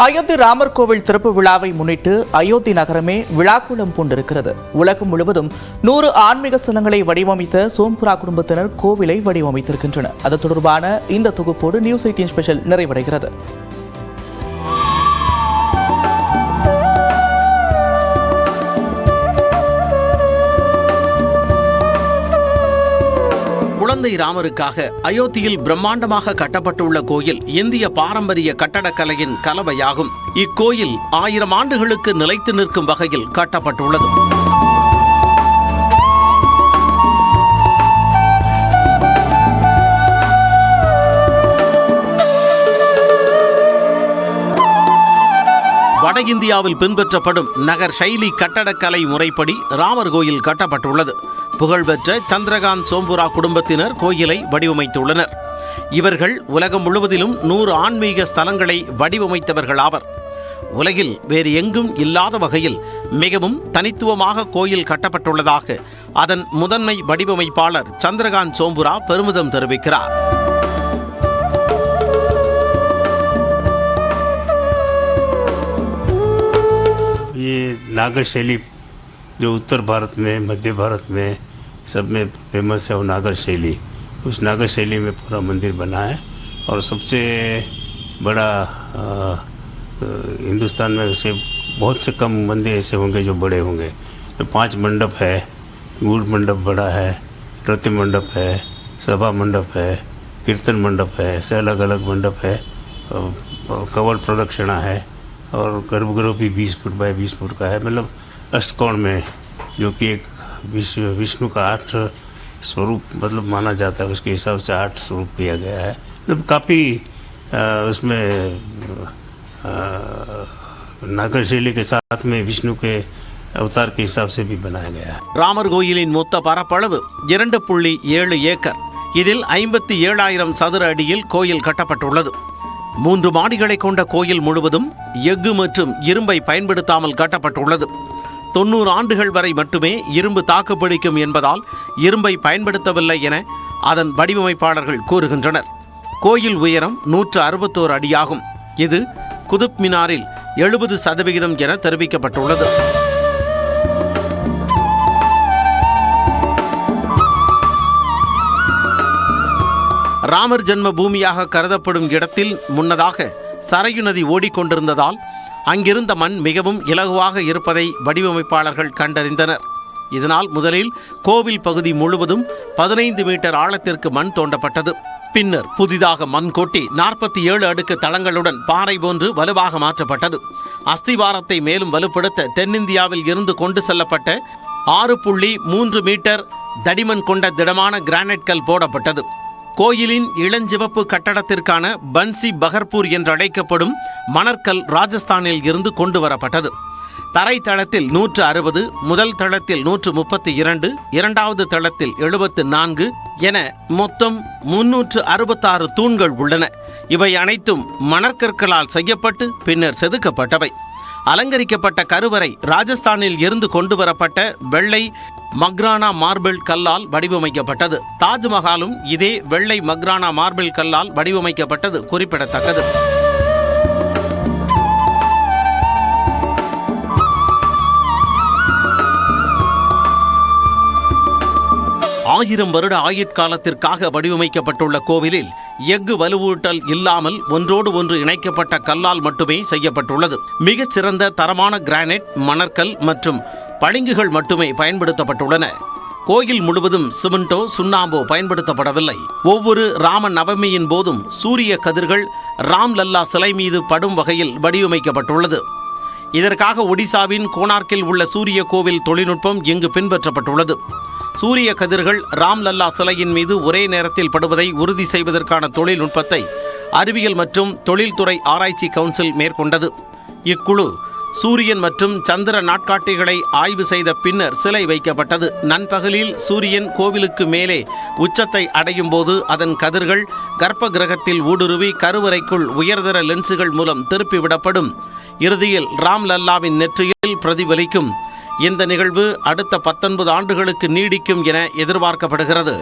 அயோத்தி ராமர் கோவில் திறப்பு விழாவை முன்னிட்டு அயோத்தி நகரமே விழாக்குளம் பூண்டிருக்கிறது. உலகம் முழுவதும் 100 ஆன்மீக ஸ்தலங்களை வடிவமைத்த சோம்புரா குடும்பத்தினர் கோவிலை வடிவமைத்திருக்கின்றனர். அது தொடர்பான இந்த தொகுப்போடு நியூஸ் 18 ஸ்பெஷல் நிறைவடைகிறது. குழந்தை ராமருக்காக அயோத்தியில் பிரம்மாண்டமாக கட்டப்பட்டுள்ள கோயில் இந்திய பாரம்பரிய கட்டடக்கலையின் கலவையாகும். இக்கோயில் 1000 ஆண்டுகளுக்கு நிலைத்து நிற்கும் வகையில் கட்டப்பட்டுள்ளது. வட இந்தியாவில் பின்பற்றப்படும் நகர் சைலி கட்டடக்கலை முறைப்படி ராமர் கோயில் கட்டப்பட்டுள்ளது. புகழ்பெற்ற சந்திரகாந்த் சோம்புரா குடும்பத்தினர் கோயிலை வடிவமைத்துள்ளனர். இவர்கள் உலகம் முழுவதிலும் 100 ஆன்மீக ஸ்தலங்களை வடிவமைத்தவர்களாவர். உலகில் வேறு எங்கும் இல்லாத வகையில் மிகவும் தனித்துவமாக கோயில் கட்டப்பட்டுள்ளதாக அதன் முதன்மை வடிவமைப்பாளர் சந்திரகாந்த் சோம்புரா பெருமிதம் தெரிவிக்கிறார். नागर शैली जो उत्तर भारत में, मध्य भारत में सब में फेमस है, वो नागर शैली, उस नागर शैली में पूरा मंदिर बना है. और सबसे बड़ा हिंदुस्तान में से बहुत से कम मंदिर ऐसे होंगे जो बड़े होंगे. 5 मंडप है, गूढ़ मंडप बड़ा है, नृत्य मंडप है, सभा मंडप है, कीर्तन मंडप है, ऐसे अलग अलग मंडप है. कवल प्रदक्षिणा है और गर्भगृह भी 20 फुट बाय 20 फुट का है. मतलब अष्टकोण में, जो कि एक विष्णु का 8 स्वरूप मतलब माना जाता है, उसके हिसाब से 8 स्वरूप किया गया है. मतलब काफ़ी उसमें नागर शैली के साथ में विष्णु के अवतार के हिसाब से भी बनाया गया है. ராமர் கோயிலின் மொத்த பரப்பளவு 2.7 ஏக்கர். இதில் 57,000 சதுர அடியில் கோயில் கட்டப்பட்டுள்ளது. 3 மாடிகளை கொண்ட கோயில் முழுவதும் எஃகு மற்றும் இரும்பை பயன்படுத்தாமல் கட்டப்பட்டுள்ளது. 90 ஆண்டுகள் வரை மட்டுமே இரும்பு தாக்குப்பிடிக்கும் என்பதால் இரும்பை பயன்படுத்தவில்லை என அதன் வடிவமைப்பாளர்கள் கூறுகின்றனர். கோயில் உயரம் 161 அடியாகும். இது குதுப் மினாரில் 70% என தெரிவிக்கப்பட்டுள்ளது. ராமர் ஜென்ம பூமியாக கருதப்படும் இடத்தில் முன்னதாக சரையு நதி ஓடிக்கொண்டிருந்ததால் அங்கிருந்த மண் மிகவும் இலகுவாக இருப்பதை வடிவமைப்பாளர்கள் கண்டறிந்தனர். இதனால் முதலில் கோவில் பகுதி முழுவதும் 15 மீட்டர் ஆழத்திற்கு மண் தோண்டப்பட்டது. பின்னர் புதிதாக மண் கொட்டி 47 அடுக்கு தளங்களுடன் பாறை போன்று வலுவாக மாற்றப்பட்டது. அஸ்திவாரத்தை மேலும் வலுப்படுத்த தென்னிந்தியாவில் இருந்து கொண்டு செல்லப்பட்ட 6.3 மீட்டர் தடிமன் கொண்ட திடமான கிரானைட் கல் போடப்பட்டது. கோயிலின் இளஞ்சிவப்பு கட்டடத்திற்கான பன்சி பகர்பூர் என்று அழைக்கப்படும் மணற்கல் ராஜஸ்தானில் இருந்து கொண்டு வரப்பட்டது. தரை தளத்தில் 160, முதல் தளத்தில் 132, இரண்டாவது தளத்தில் 74 என மொத்தம் 366 தூண்கள் உள்ளன. இவை அனைத்தும் மணற்கற்களால் செய்யப்பட்டு பின்னர் செதுக்கப்பட்டவை. அலங்கரிக்கப்பட்ட கருவறை ராஜஸ்தானில் இருந்து கொண்டு வரப்பட்ட வெள்ளை மக்ரானா மார்பிள் கல்லால் வடிவமைக்கப்பட்டது. தாஜ்மஹாலும் இதே வெள்ளை மக்ரானா மார்பிள் கல்லால் வடிவமைக்கப்பட்டது குறிப்பிடத்தக்கது. ஆயிரம் வருட ஆயுட்காலத்திற்காக வடிவமைக்கப்பட்டுள்ள கோவிலில் எஃகு வலுவூட்டல் இல்லாமல் ஒன்றோடு ஒன்று இணைக்கப்பட்ட கல்லால் மட்டுமே செய்யப்பட்டுள்ளது. மிகச் சிறந்த தரமான கிரானைட், மணற்கல் மற்றும் பளிங்குகள் மட்டுமே பயன்படுத்தப்பட்டுள்ளன. கோயில் முழுவதும் சிமெண்டோ சுண்ணாம்போ பயன்படுத்தப்படவில்லை. ஒவ்வொரு ராம நவமியின் போதும் சூரிய கதிர்கள் ராம் லல்லா சிலை மீது படும் வகையில் வடிவமைக்கப்பட்டுள்ளது. இதற்காக ஒடிசாவின் கோனார்க்கில் உள்ள சூரிய கோவில் தொழில்நுட்பம் இங்கு பின்பற்றப்பட்டுள்ளது. சூரிய கதிர்கள் ராம் லல்லா சிலையின் மீது ஒரே நேரத்தில் படுவதை உறுதி செய்வதற்கான தொழில்நுட்பத்தை அறிவியல் மற்றும் தொழில்துறை ஆராய்ச்சி கவுன்சில் மேற்கொண்டது. இக்குழு சூரியன் மற்றும் சந்திர நாட்காட்டிகளை ஆய்வு செய்த பின்னர் சிலை வைக்கப்பட்டது. நண்பகலில் சூரியன் கோவிலுக்கு மேலே உச்சத்தை அடையும் போது அதன் கதிர்கள் கர்ப்ப கிரகத்தில் ஊடுருவி கருவறைக்குள் உயர்தர லென்சுகள் மூலம் திருப்பிவிடப்படும். இறுதியில் ராம் லல்லாவின் நெற்றியில் பிரதிபலிக்கும். இந்த நிகழ்வு அடுத்த 19 ஆண்டுகளுக்கு நீடிக்கும் என எதிர்பார்க்கப்படுகிறது.